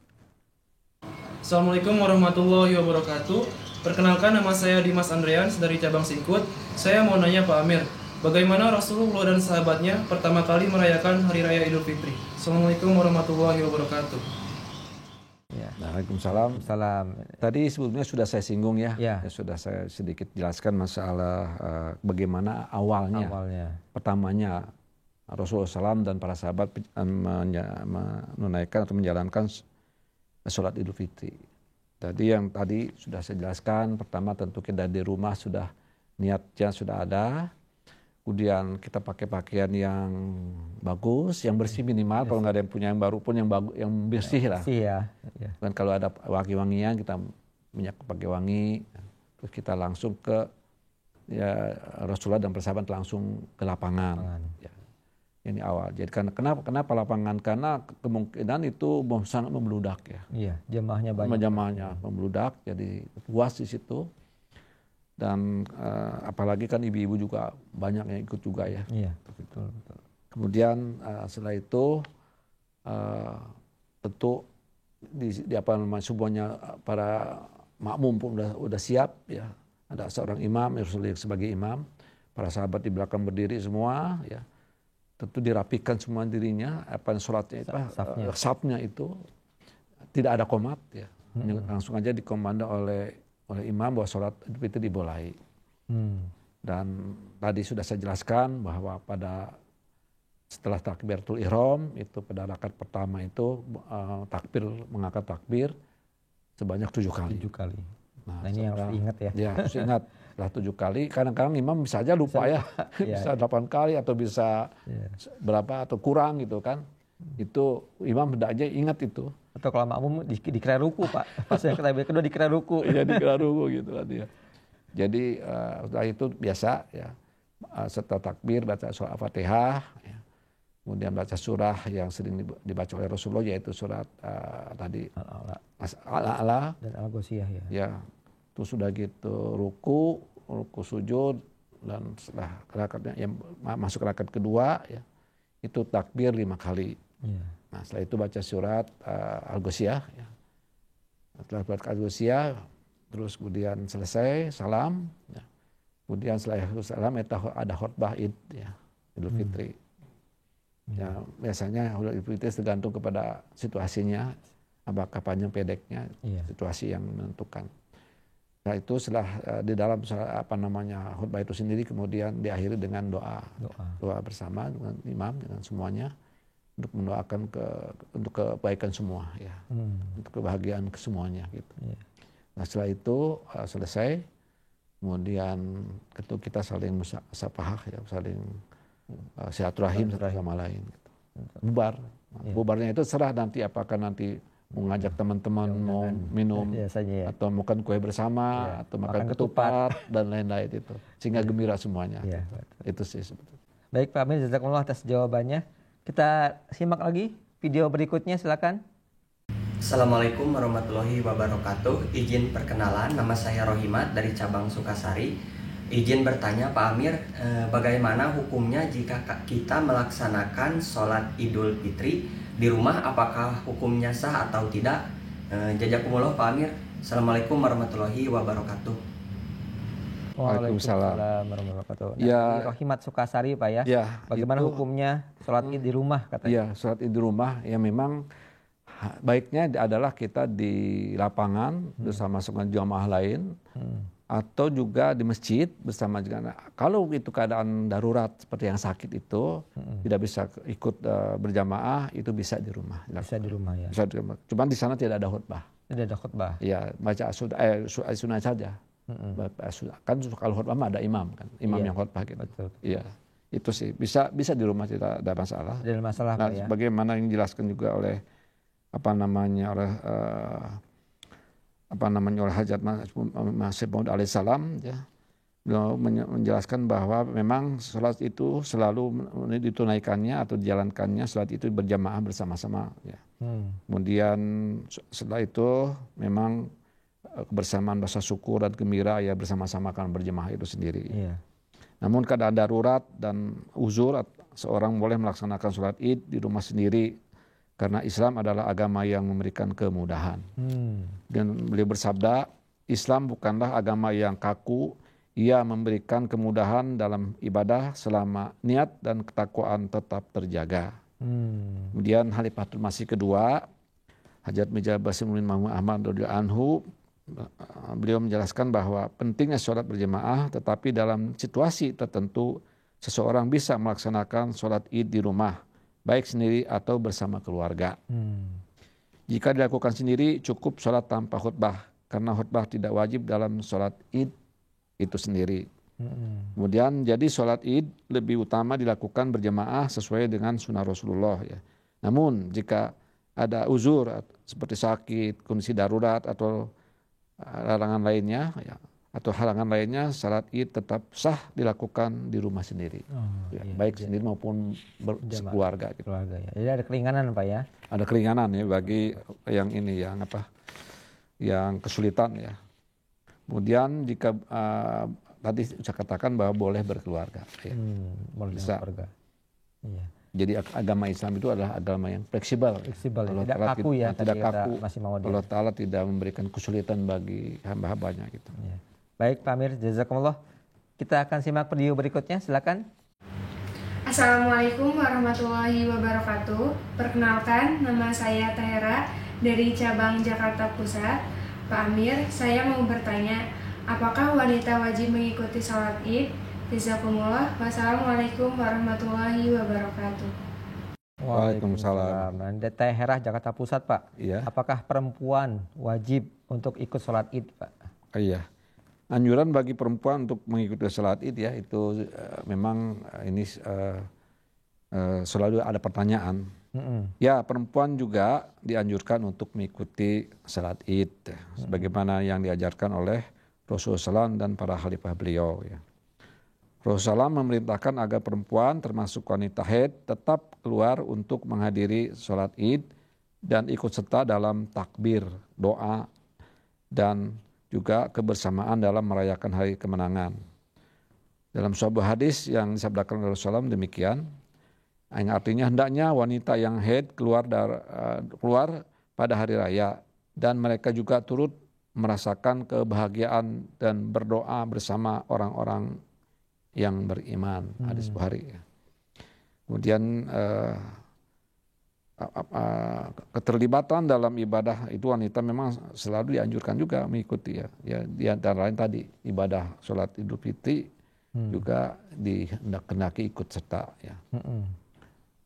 Assalamualaikum warahmatullahi wabarakatuh. Perkenalkan, nama saya Dimas Andreans dari cabang Singkut. Saya mau nanya Pak Amir, bagaimana Rasulullah dan sahabatnya pertama kali merayakan Hari Raya Idul Fitri? Assalamualaikum warahmatullahi wabarakatuh. Ya. Waalaikumsalam. Salam. Tadi sebelumnya sudah saya singgung ya, Ya. sudah saya sedikit jelaskan masalah bagaimana awalnya, pertamanya Rasulullah SAW dan para sahabat menunaikan atau menjalankan sholat Idul Fitri. Tadi sudah saya jelaskan, pertama tentu kita di rumah sudah niatnya sudah ada. Kemudian kita pakai pakaian yang bagus, yang bersih minimal. Kalau nggak ada yang punya yang baru pun yang bagus, yang bersih lah. Ya. Dan kalau ada wangi-wangian kita minyak pakai wangi. Terus kita langsung ke Rasulullah dan persahabat langsung ke lapangan. Ya. Ini awal. Jadi kenapa lapangan? Karena kemungkinan itu sangat membludak ya. Iya, jemaahnya banyak. Jemaahnya membludak, jadi luas di situ. Dan apalagi kan ibu-ibu juga banyak yang ikut juga ya. Iya, betul. Kemudian setelah itu tentu di apa namanya semuanya para makmum pun udah siap ya. Ada seorang imam, Rasulullah sebagai imam, para sahabat di belakang berdiri semua ya. Tentu dirapikan semua dirinya, sholatnya safnya itu tidak ada qomat ya. Langsung aja dikomando oleh imam bahwa sholat itu dimulai. Dan tadi sudah saya jelaskan bahwa setelah takbiratul ihram itu pada rakaat pertama itu mengangkat takbir sebanyak 7 kali. 7 kali. Nah ini yang harus ingat ya. Ya harus ingat. Setelah 7 kali, kadang-kadang imam bisa aja lupa ya. Bisa 8 kali atau bisa berapa atau kurang gitu kan. Itu imam sudah aja ingat itu. Atau kalau makmum dikira ruku Pak. Pas yang takbir kedua dikira ruku. Iya dikira ruku gitu kan ya. Jadi setelah itu biasa ya. Setelah takbir baca surah Al-Fatihah ya. Kemudian baca surah yang sering dibaca oleh Rasulullah yaitu surat tadi Al-A'la dan Al-Ghasyiyah ya. Ya. Itu sudah gitu ruku sujud dan setelah rakaatnya yang masuk rakaat kedua ya. Itu takbir 5 kali. Ya. Nah setelah itu baca surat Al-Ghasyiyah ya. Setelah baca Al-Ghasyiyah terus kemudian selesai salam ya. Kemudian setelah salam itu ada khutbah Id ya, Idul Fitri. Ya biasanya Idul Fitri tergantung kepada situasinya, apakah panjang pendeknya, situasi yang menentukan. Nah itu setelah di dalam khutbah itu sendiri kemudian diakhiri dengan doa bersama dengan imam dengan semuanya untuk mendoakan untuk kebaikan semua ya, untuk kebahagiaan kesemuanya gitu. Nah setelah itu selesai, kemudian kita saling musafahah ya, saling silaturahim satu sama lain. Gitu. Bubarnya itu serah nanti apakah nanti mau ngajak teman-teman mau minum atau makan kue bersama atau makan ketupat dan lain-lain itu sehingga gembira semuanya. Itu sih sebetulnya. Baik Pak Amir, jazakumullah atas jawabannya. Kita simak lagi video berikutnya, silakan. Assalamualaikum warahmatullahi wabarakatuh. Izin perkenalan, nama saya Rohimat dari cabang Sukasari. Izin bertanya Pak Amir, bagaimana hukumnya jika kita melaksanakan sholat Idul Fitri di rumah, apakah hukumnya sah atau tidak? Jazakumullah Pak Amir. Assalamualaikum warahmatullahi wabarakatuh. Waalaikumsalam warahmatullahi wabarakatuh. Ya, Rohimat Sukasari Pak ya. Ya bagaimana hukumnya sholat Id di rumah katanya? Iya, sholat Id di rumah ya memang baiknya adalah kita di lapangan bersama dengan jamaah lain atau juga di masjid bersama juga. Kalau itu keadaan darurat seperti yang sakit itu tidak bisa ikut berjamaah, itu bisa di rumah. Bisa di rumah ya. Bisa di rumah. Cuman di sana tidak ada khutbah. Tidak ada khutbah. Ya baca sunnah saja. Kan kalau khutbah mah ada imam kan, imam yang khutbah gitu. Betul. Iya. Itu sih bisa di rumah tidak ada masalah. Tidak ada masalah nah, Pak ya. Bagaimana yang dijelaskan juga oleh oleh Hajat Masih Maud alaihissalam ya, beliau menjelaskan bahwa memang sholat itu selalu ditunaikannya atau dijalankannya sholat itu berjamaah bersama-sama ya. Kemudian setelah itu memang kebersamaan rasa syukur dan gembira ya bersama-sama akan berjemaah itu sendiri. Iya. Namun keadaan darurat dan uzur, seorang boleh melaksanakan sholat id di rumah sendiri karena Islam adalah agama yang memberikan kemudahan. Dan beliau bersabda, Islam bukanlah agama yang kaku, ia memberikan kemudahan dalam ibadah selama niat dan ketakwaan tetap terjaga. Kemudian Khalifatul Masih kedua, Hajat Mirza Basiruddin Mahmud Ahmad radhiyallahu anhu, beliau menjelaskan bahwa pentingnya sholat berjamaah, tetapi dalam situasi tertentu seseorang bisa melaksanakan sholat id di rumah, baik sendiri atau bersama keluarga. Jika dilakukan sendiri cukup sholat tanpa khutbah, karena khutbah tidak wajib dalam sholat id itu sendiri. Kemudian jadi sholat id lebih utama dilakukan berjamaah sesuai dengan sunnah Rasulullah ya. Namun jika ada uzur seperti sakit, kondisi darurat atau larangan lainnya ya, atau halangan lainnya, salat id tetap sah dilakukan di rumah sendiri, baik sendiri maupun berkeluarga. Gitu. Keluarga ya. Jadi ada keringanan Pak ya? Ada keringanan ya bagi yang ini yang yang kesulitan ya. Kemudian jika tadi saya katakan bahwa boleh berkeluarga, ya. Boleh Bisa. berkeluarga. Iya. Jadi agama Islam itu adalah agama yang fleksibel. Fleksibel, Allah tidak Ta'ala kaku ya. Tidak tadi kata kaku. Masih mau Allah Ta'ala tidak memberikan kesulitan bagi hamba-hambanya gitu. Ya. Baik Pak Amir, jazakumullah. Kita akan simak video berikutnya, silakan. Assalamualaikum warahmatullahi wabarakatuh. Perkenalkan, nama saya Tahera dari cabang Jakarta Pusat. Pak Amir, saya mau bertanya, apakah wanita wajib mengikuti sholat id? Jazakumullah. Wassalamualaikum warahmatullahi wabarakatuh. Waalaikumsalam. Nah, Tahera Jakarta Pusat Pak. Iya. Apakah perempuan wajib untuk ikut sholat id Pak? Iya. Anjuran bagi perempuan untuk mengikuti sholat id ya itu memang ini selalu ada pertanyaan. Ya, perempuan juga dianjurkan untuk mengikuti sholat id sebagaimana yang diajarkan oleh Rasulullah SAW dan para khalifah beliau ya. Rasulullah SAW memerintahkan agar perempuan termasuk wanita haid tetap keluar untuk menghadiri sholat id dan ikut serta dalam takbir, doa, dan juga kebersamaan dalam merayakan hari kemenangan. Dalam sebuah hadis yang disabdakan oleh Rasulullah SAW demikian, yang artinya hendaknya wanita yang haid keluar pada hari raya dan mereka juga turut merasakan kebahagiaan dan berdoa bersama orang-orang yang beriman. Hadis Bukhari. Kemudian keterlibatan dalam ibadah itu wanita memang selalu dianjurkan juga mengikuti ya. Ya di antara lain tadi ibadah sholat Idul Fitri juga dihendaki ikut serta ya.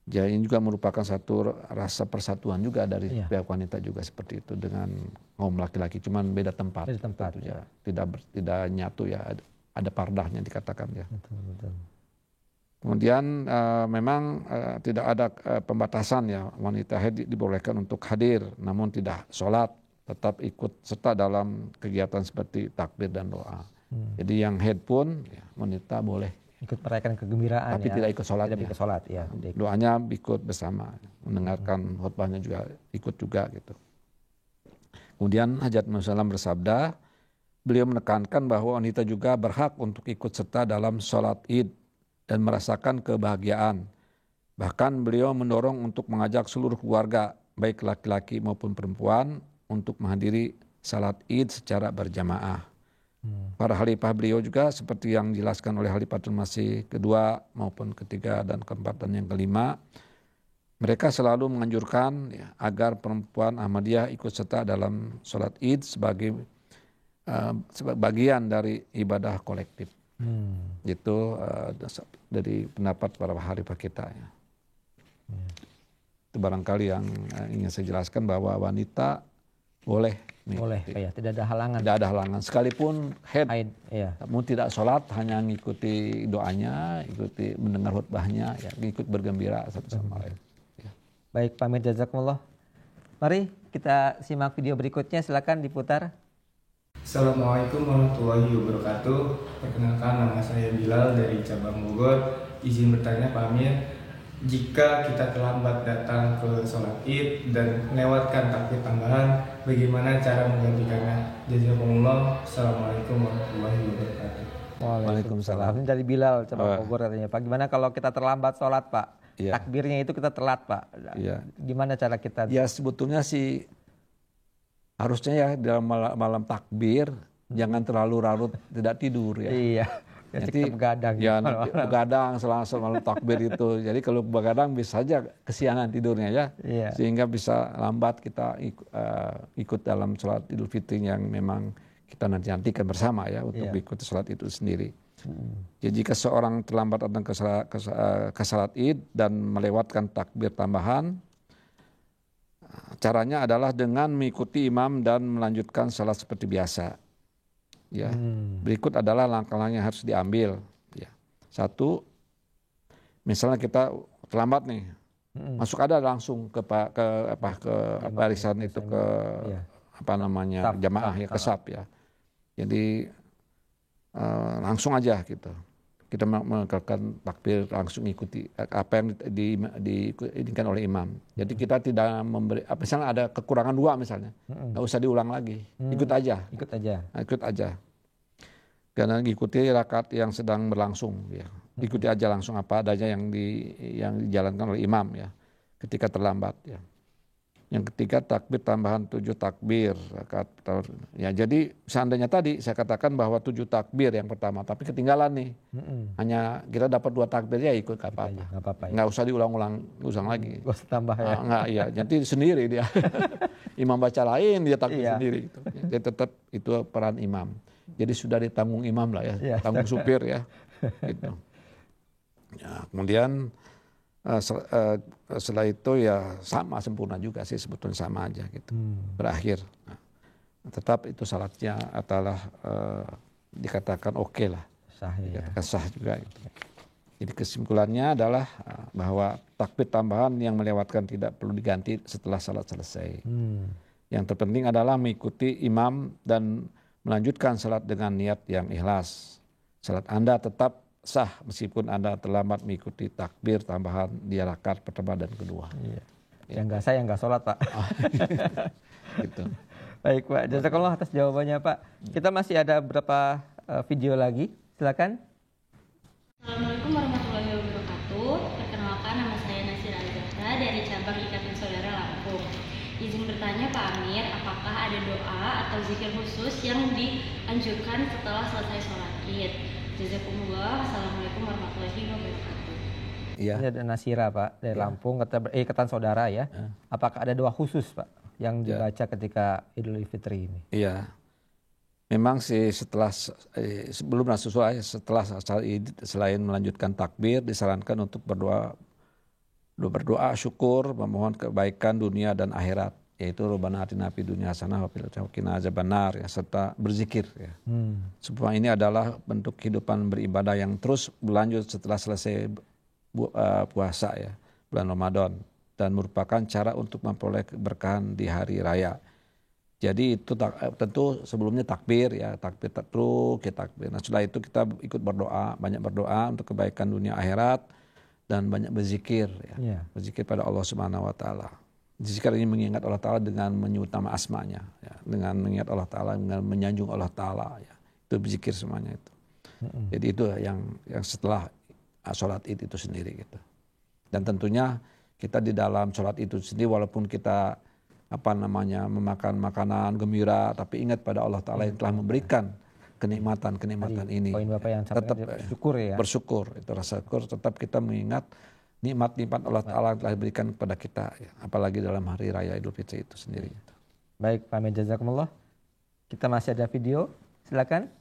Jadi ini juga merupakan satu rasa persatuan juga dari pihak wanita juga seperti itu dengan kaum laki-laki, cuman beda tempat. Beda tempat ya. Tidak nyatu ya. Ada pardahnya dikatakan ya. Betul. Kemudian memang tidak ada pembatasan ya, wanita haid dibolehkan untuk hadir namun tidak sholat, tetap ikut serta dalam kegiatan seperti takbir dan doa. Jadi yang haid pun ya, wanita boleh ikut merayakan kegembiraan tapi ya. tidak ikut sholat. Tidak ikut sholat ya. Doanya ikut bersama, mendengarkan khutbahnya juga ikut juga gitu. Kemudian Hajat Muhammad bersabda, beliau menekankan bahwa wanita juga berhak untuk ikut serta dalam sholat id dan merasakan kebahagiaan. Bahkan beliau mendorong untuk mengajak seluruh keluarga, baik laki-laki maupun perempuan, untuk menghadiri sholat id secara berjamaah. Para khalifah beliau juga seperti yang dijelaskan oleh Khalifatul Masih kedua maupun ketiga dan keempat dan yang kelima, mereka selalu menganjurkan ya, agar perempuan Ahmadiyah ikut serta dalam sholat id sebagai bagian dari ibadah kolektif. Itu dari pendapat para khalifah kita ya. Itu barangkali yang ingin saya jelaskan bahwa wanita boleh ya, tidak ada halangan. Tidak ada halangan sekalipun haid ya. Namun tidak sholat, hanya mengikuti doanya, ikuti mendengar khutbahnya ya, ikut bergembira satu sama lain ya. Baik Pak Amir, jazakumullah. Mari kita simak video berikutnya, silakan diputar. Assalamualaikum warahmatullahi wabarakatuh. Perkenalkan, nama saya Bilal dari cabang Bogor. Izin bertanya Pak Amir, jika kita terlambat datang ke sholat id dan melewatkan takbir tambahan, bagaimana cara menggantikannya? Jazakumullah. Assalamualaikum warahmatullahi wabarakatuh. Waalaikumsalam. Ini dari Bilal Cabang Bogor katanya, Pak. Gimana kalau kita terlambat sholat, Pak? Iya. Takbirnya itu kita telat, Pak. Iya. Gimana cara kita? Ya sebetulnya sih harusnya ya dalam malam takbir jangan terlalu larut tidak tidur ya. Iya. Nanti begadang. Ya begadang selama malam takbir itu. Jadi kalau begadang bisa saja kesiangan tidurnya ya. Iya. Sehingga bisa lambat kita ikut dalam sholat Idul Fitri yang memang kita nantikan bersama ya untuk mengikuti sholat itu sendiri. Jadi jika seorang terlambat datang ke sholat Id dan melewatkan takbir tambahan, caranya adalah dengan mengikuti imam dan melanjutkan sholat seperti biasa. Ya, berikut adalah langkah-langkah yang harus diambil. Ya. Satu, misalnya kita terlambat nih, masuk ada langsung ke barisan itu ke jamaah ya, ke saf ya. Jadi langsung aja gitu. Kita mengerjakan takbir langsung ikuti apa yang diinginkan oleh imam. Jadi kita tidak memberi, misalnya ada kekurangan dua misalnya, nggak usah diulang lagi, ikut aja. Ikut aja. Karena ikuti rakaat yang sedang berlangsung, ya. Ikuti aja langsung apa adanya yang dijalankan oleh imam ya. Ketika terlambat ya. Yang ketiga takbir tambahan 7 takbir. Ya, jadi seandainya tadi saya katakan bahwa 7 takbir yang pertama, tapi ketinggalan nih. Hanya kita dapat 2 takbir ya ikut gak apa-apa. Nggak usah diulang-ulang lagi. Gak usah tambah ya. Nggak, ya. Nanti sendiri dia. Imam baca lain, dia takbir sendiri. Gitu. Jadi tetap itu peran imam. Jadi sudah ditanggung imam lah ya. Tanggung supir ya. Gitu. Ya, kemudian setelah itu ya sama sempurna juga sih, sebetulnya sama aja gitu. Berakhir. Nah, tetap itu salatnya adalah dikatakan oke lah. Sah ya. Dikatakan sah juga gitu. Jadi kesimpulannya adalah bahwa takbir tambahan yang melewatkan tidak perlu diganti setelah salat selesai. Yang terpenting adalah mengikuti imam dan melanjutkan salat dengan niat yang ikhlas. Salat Anda tetap sah meskipun Anda terlambat mengikuti takbir tambahan di rakaat pertama dan kedua. Iya. Yang nggak saya nggak sholat, Pak. Gitu. Baik, Pak. Jazakallah atas jawabannya, Pak. Kita masih ada beberapa video lagi. Silakan. Assalamualaikum warahmatullahi wabarakatuh. Perkenalkan, nama saya Nasira Azhara dari cabang Ikatan Saudara Lampung. Izin bertanya Pak Amir, apakah ada doa atau zikir khusus yang dianjurkan setelah selesai sholat Id? Jazakumullah. Assalamualaikum warahmatullahi wabarakatuh. Iya. Ini ada Nasira, Pak, dari Lampung, Ikatan Saudara ya. Apakah ada doa khusus, Pak, yang dibaca ketika Idul Fitri ini? Iya. Memang sih setelah sebelum sesuai setelah selain melanjutkan takbir disarankan untuk berdoa syukur, memohon kebaikan dunia dan akhirat, yaitu Rabbana atina fid dunya hasanah wa fil akhirati qina adzabannar ya, serta berzikir ya. Semua ini adalah bentuk kehidupan beribadah yang terus berlanjut setelah selesai puasa ya, bulan Ramadan, dan merupakan cara untuk memperoleh keberkahan di hari raya. Jadi itu tentu sebelumnya takbir ya, takbir terus kita takbir. Nah, setelah itu kita ikut berdoa, banyak berdoa untuk kebaikan dunia akhirat dan banyak berzikir ya. Berzikir pada Allah Subhanahu wa taala. Zikir ini mengingat Allah taala dengan menyebut nama asmanya ya, dengan mengingat Allah taala, dengan menyanjung Allah taala ya. Itu berzikir semuanya itu. Jadi itu yang setelah sholat Id itu sendiri gitu. Dan tentunya kita di dalam sholat itu sendiri walaupun kita memakan makanan gembira, tapi ingat pada Allah Ta'ala yang telah memberikan kenikmatan ini. Poin Bapak yang tetap bersyukur ya. Bersyukur, itu rasa syukur, tetap kita mengingat nikmat-nikmat Allah Ta'ala yang telah diberikan kepada kita, ya. Apalagi dalam hari raya Idul Fitri itu sendiri. Baik, Pak Amir, jazakumullah. Kita masih ada video, silakan.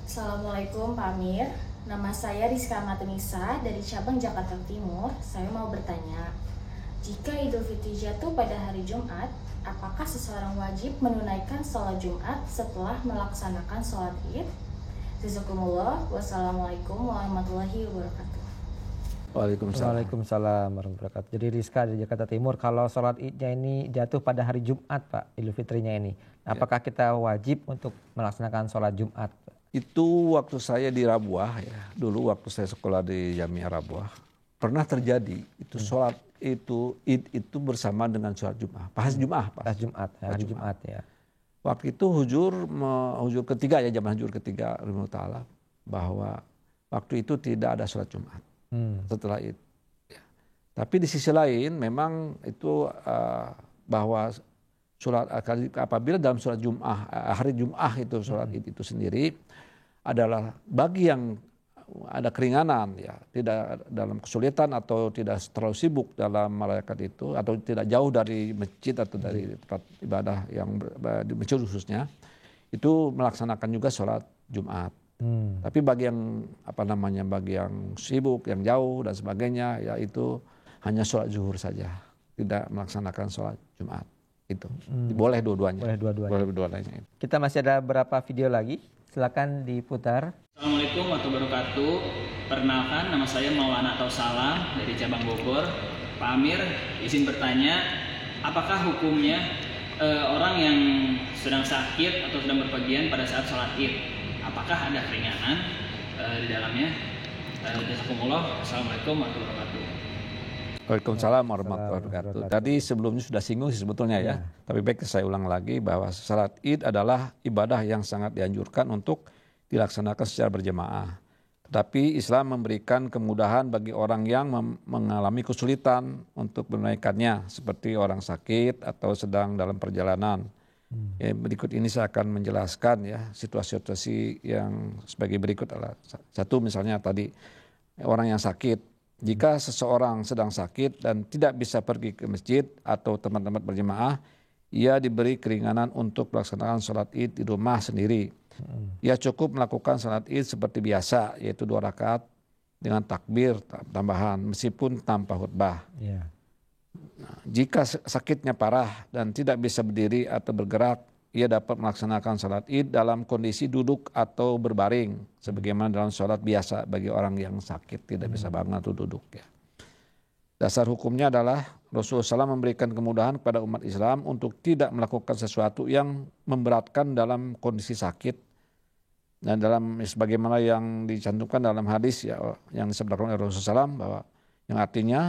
Assalamualaikum Pak Amir, nama saya Rizka Matunisa dari cabang Jakarta Timur. Saya mau bertanya, jika Idul Fitri jatuh pada hari Jumat, apakah seseorang wajib menunaikan sholat Jumat setelah melaksanakan sholat Id? Jazakumullah. Wassalamualaikum warahmatullahi wabarakatuh. Waalaikumsalam warahmatullahi wabarakatuh. Jadi Rizka dari Jakarta Timur, kalau sholat Idnya ini jatuh pada hari Jumat, Pak, Idul Fitrinya ini, apakah kita wajib untuk melaksanakan sholat Jumat, Pak? Itu waktu saya di Rabuah ya, dulu waktu saya sekolah di Jamiah Rabuah, pernah terjadi itu sholat itu Id itu bersama dengan sholat Jum'ah. Pas Jum'ah, Pas Jumat, hari Jumat ya. Waktu itu hujur ketiga ya, zaman hujur ketiga rahimahullah taala, bahwa waktu itu tidak ada sholat Jumat setelah Id. Ya. Tapi di sisi lain memang itu bahwa sholat apabila dalam sholat Jum'ah, hari Jum'ah itu sholat Id itu sendiri adalah bagi yang ada keringanan ya, tidak dalam kesulitan atau tidak terlalu sibuk dalam merayakan itu atau tidak jauh dari masjid atau dari tempat ibadah yang di masjid khususnya, itu melaksanakan juga sholat Jumat. Tapi bagi yang bagi yang sibuk, yang jauh dan sebagainya, ya itu hanya sholat zuhur saja, tidak melaksanakan sholat Jumat. Itu boleh dua-duanya. Boleh dua-duanya. Kita masih ada beberapa video lagi, silakan diputar. Assalamualaikum warahmatullahi wabarakatuh. Perkenalkan, nama saya Maulana atau Salam dari cabang Bogor. Pak Amir, izin bertanya, apakah hukumnya orang yang sedang sakit atau sedang berpergian pada saat sholat Id, apakah ada keringanan di dalamnya? Jazakumullah. Assalamualaikum warahmatullahi wabarakatuh. Waalaikumsalam warahmatullahi wabarakatuh. Tadi sebelumnya sudah singgung sih sebetulnya ya. Tapi baik saya ulang lagi bahwa salat Id adalah ibadah yang sangat dianjurkan untuk dilaksanakan secara berjamaah. Tetapi Islam memberikan kemudahan bagi orang yang mengalami kesulitan untuk menunaikannya, seperti orang sakit atau sedang dalam perjalanan. Ya, berikut ini saya akan menjelaskan ya situasi-situasi yang sebagai berikut adalah satu, misalnya tadi orang yang sakit. Jika seseorang sedang sakit dan tidak bisa pergi ke masjid atau tempat-tempat berjamaah, ia diberi keringanan untuk melaksanakan sholat Id di rumah sendiri. Ia cukup melakukan sholat Id seperti biasa, yaitu 2 rakaat dengan takbir tambahan meskipun tanpa khutbah. Nah, jika sakitnya parah dan tidak bisa berdiri atau bergerak, ia dapat melaksanakan sholat Id dalam kondisi duduk atau berbaring, sebagaimana dalam sholat biasa bagi orang yang sakit tidak bisa bangun atau duduk. Ya. Dasar hukumnya adalah Rasulullah SAW memberikan kemudahan kepada umat Islam untuk tidak melakukan sesuatu yang memberatkan dalam kondisi sakit. Dan dalam sebagaimana yang dicantumkan dalam hadis ya, yang disebutkan oleh Rasulullah SAW, bahwa yang artinya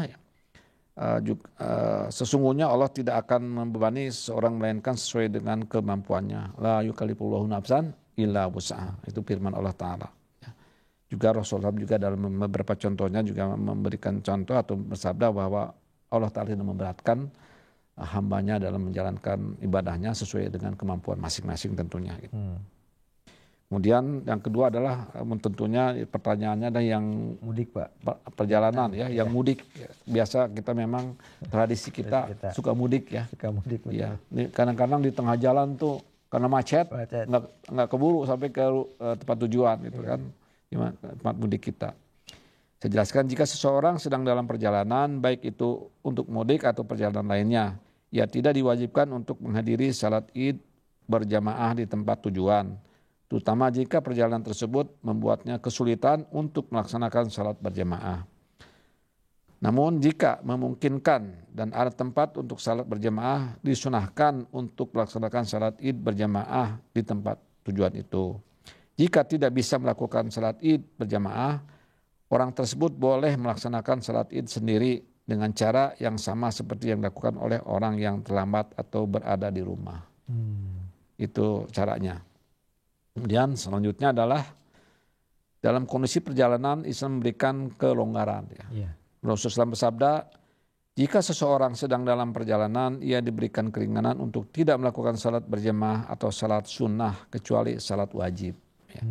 sesungguhnya Allah tidak akan membebani seorang melainkan sesuai dengan kemampuannya. La yukallifullahu nafsan illa wus'aha. Itu firman Allah Ta'ala. Ya. Juga Rasulullah juga dalam beberapa contohnya juga memberikan contoh atau bersabda bahwa Allah Ta'ala tidak memberatkan hambanya dalam menjalankan ibadahnya sesuai dengan kemampuan masing-masing tentunya. Gitu. Kemudian yang kedua adalah tentunya pertanyaannya ada yang mudik, Pak. Perjalanan ya, yang mudik. Biasa kita memang tradisi kita suka mudik ya. Suka mudik. Ya. Kadang-kadang di tengah jalan tuh karena macet. Nggak keburu sampai ke tempat tujuan gitu kan. Tempat mudik kita. Saya jelaskan, jika seseorang sedang dalam perjalanan, baik itu untuk mudik atau perjalanan lainnya, ia tidak diwajibkan untuk menghadiri salat Id berjamaah di tempat tujuan. Terutama jika perjalanan tersebut membuatnya kesulitan untuk melaksanakan salat berjamaah. Namun jika memungkinkan dan ada tempat untuk salat berjamaah, disunahkan untuk melaksanakan salat Id berjamaah di tempat tujuan itu. Jika tidak bisa melakukan salat Id berjamaah, orang tersebut boleh melaksanakan salat Id sendiri dengan cara yang sama seperti yang dilakukan oleh orang yang terlambat atau berada di rumah. Itu caranya. Kemudian selanjutnya adalah dalam kondisi perjalanan Islam memberikan kelonggaran. Ya. Rasulullah SAW bersabda, jika seseorang sedang dalam perjalanan, ia diberikan keringanan untuk tidak melakukan salat berjamaah atau salat sunnah kecuali salat wajib. Ya.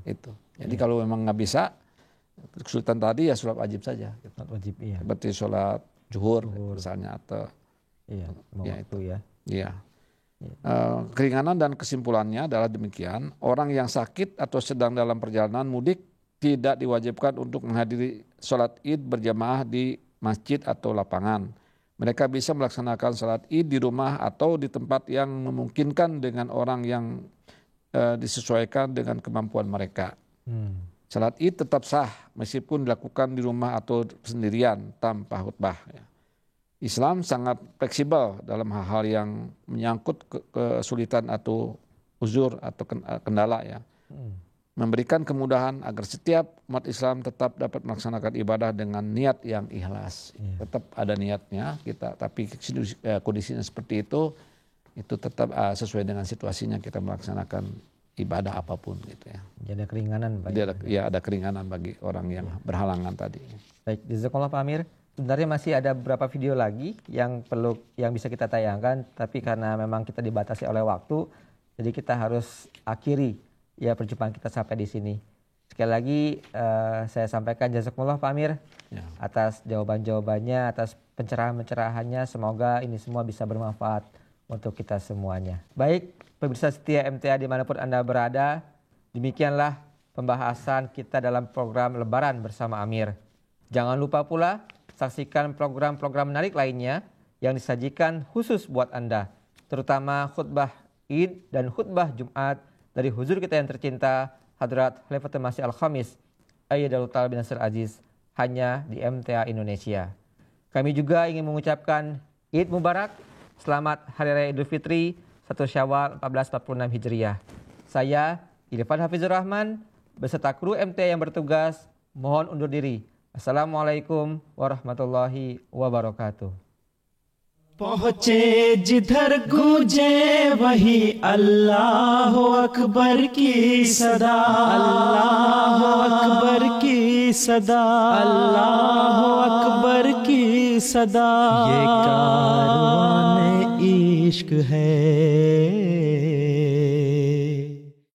Itu. Jadi kalau memang nggak bisa, kesulitan tadi ya salat wajib saja. Salat wajib, iya. Seperti salat zuhur misalnya atau itu ya. Iya. Keringanan dan kesimpulannya adalah demikian, orang yang sakit atau sedang dalam perjalanan mudik tidak diwajibkan untuk menghadiri sholat Id berjamaah di masjid atau lapangan. Mereka bisa melaksanakan sholat Id di rumah atau di tempat yang memungkinkan dengan orang yang disesuaikan dengan kemampuan mereka. Sholat Id tetap sah meskipun dilakukan di rumah atau sendirian tanpa khutbah. Islam sangat fleksibel dalam hal-hal yang menyangkut kesulitan atau uzur atau kendala ya. memberikan kemudahan agar setiap umat Islam tetap dapat melaksanakan ibadah dengan niat yang ikhlas. Tetap ada niatnya kita, tapi kondisinya seperti itu tetap sesuai dengan situasinya kita melaksanakan ibadah apapun gitu ya. Jadi ada keringanan bagi. Ada keringanan bagi orang yang berhalangan tadi. Baik, jazakallah Pak Amir. Sebenarnya masih ada beberapa video lagi yang bisa kita tayangkan, tapi karena memang kita dibatasi oleh waktu, jadi kita harus akhiri ya perjumpaan kita sampai di sini. Sekali lagi saya sampaikan jazakumullah Pak Amir atas jawaban-jawabannya, atas pencerahan-pencerahannya. Semoga ini semua bisa bermanfaat untuk kita semuanya. Baik, pemirsa setia MTA dimanapun Anda berada, demikianlah pembahasan kita dalam program Lebaran bersama Amir. Jangan lupa pula saksikan program-program menarik lainnya yang disajikan khusus buat Anda, terutama khutbah Id dan khutbah Jumat dari huzur kita yang tercinta Hadrat Khalifatul Masih Al-Khamis Ayyadallahu Ta'ala bin Nasir Aziz, hanya di MTA Indonesia. Kami juga ingin mengucapkan Id Mubarak, selamat Hari Raya Idul Fitri 1 Syawal 1446 Hijriah. Saya Irfan Hafizur Rahman beserta kru MTA yang bertugas mohon undur diri. Assalamualaikum warahmatullahi wabarakatuh. पहुँचे जिधर गूंजे वही अल्लाह अकबर की सदा, अल्लाह अकबर की सदा, अल्लाह अकबर की सदा। ये कारवाने इश्क है।